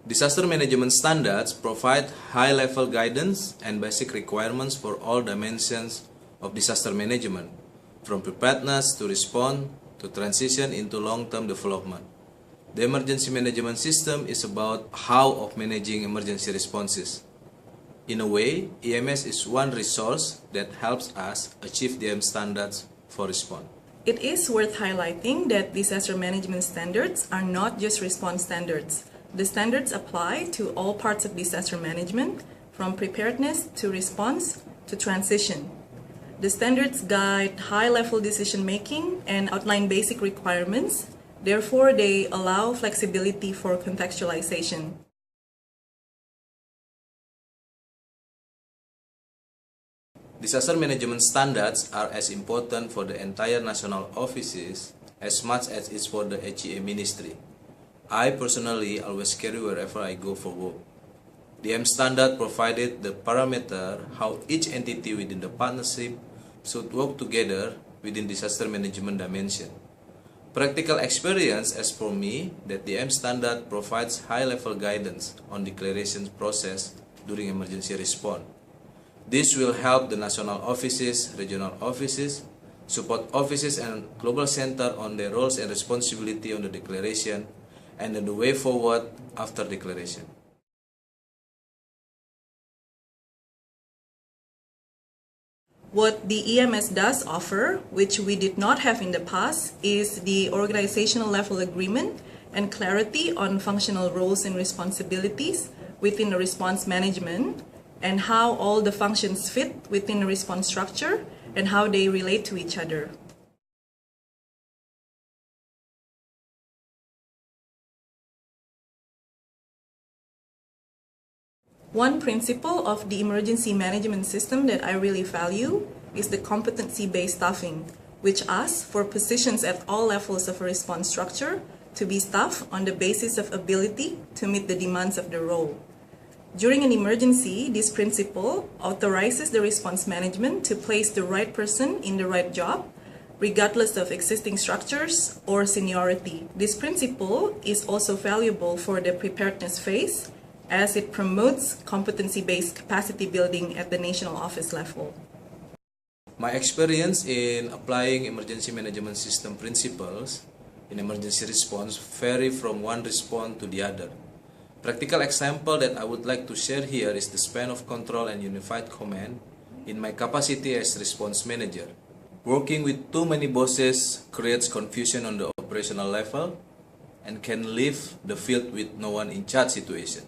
Disaster management standards provide high-level guidance and basic requirements for all dimensions of disaster management, from preparedness to response to transition into long-term development. The emergency management system is about how of managing emergency responses. In a way, EMS is one resource that helps us achieve the standards for response. It is worth highlighting that disaster management standards are not just response standards. The standards apply to all parts of disaster management, from preparedness to response to transition. The standards guide high-level decision-making and outline basic requirements. Therefore, they allow flexibility for contextualization. Disaster management standards are as important for the entire national offices as much as it's for the HEA ministry. I personally always carry wherever I go for work. The M standard provided the parameter how each entity within the partnership should work together within disaster management dimension. Practical experience as for me that the M standard provides high-level guidance on declaration process during emergency response. This will help the national offices, regional offices, support offices and global center on their roles and responsibility on the declaration and on the way forward after declaration. What the EMS does offer, which we did not have in the past, is the organizational level agreement and clarity on functional roles and responsibilities within the response management and how all the functions fit within the response structure and how they relate to each other. One principle of the emergency management system that I really value is the competency-based staffing, which asks for positions at all levels of a response structure to be staffed on the basis of ability to meet the demands of the role. During an emergency, this principle authorizes the response management to place the right person in the right job, regardless of existing structures or seniority. This principle is also valuable for the preparedness phase, as it promotes competency-based capacity building at the national office level. My experience in applying emergency management system principles in emergency response vary from one response to the other. Practical example that I would like to share here is the span of control and unified command in my capacity as response manager. Working with too many bosses creates confusion on the operational level and can leave the field with no one in charge situation.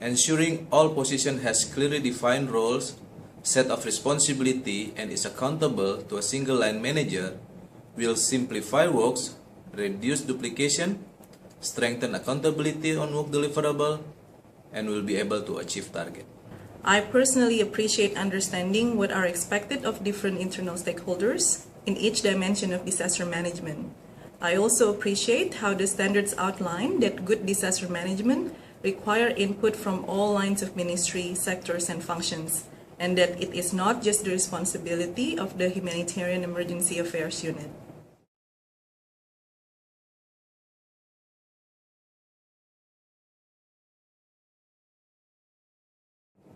Ensuring all position has clearly defined roles, set of responsibility, and is accountable to a single line manager will simplify works, reduce duplication, strengthen accountability on work deliverable, and will be able to achieve target. I personally appreciate understanding what are expected of different internal stakeholders in each dimension of disaster management. I also appreciate how the standards outline that good disaster management require input from all lines of ministry, sectors, and functions, and that it is not just the responsibility of the Humanitarian Emergency Affairs Unit.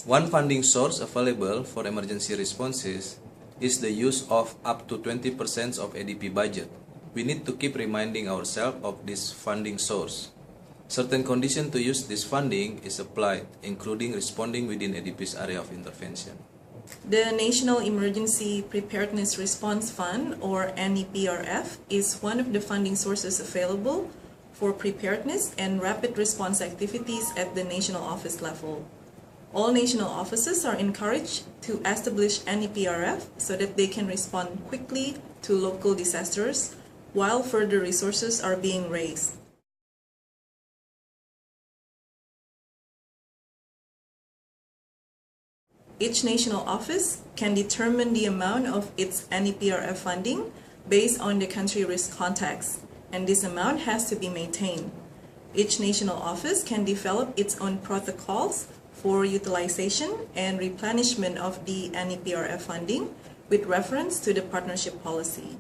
One funding source available for emergency responses is the use of up to 20% of ADP budget. We need to keep reminding ourselves of this funding source. Certain conditions to use this funding is applied, including responding within ADP's area of intervention. The National Emergency Preparedness Response Fund, or NEPRF, is one of the funding sources available for preparedness and rapid response activities at the national office level. All national offices are encouraged to establish NEPRF so that they can respond quickly to local disasters while further resources are being raised. Each national office can determine the amount of its NEPRF funding based on the country risk context, and this amount has to be maintained. Each national office can develop its own protocols for utilization and replenishment of the NEPRF funding with reference to the partnership policy.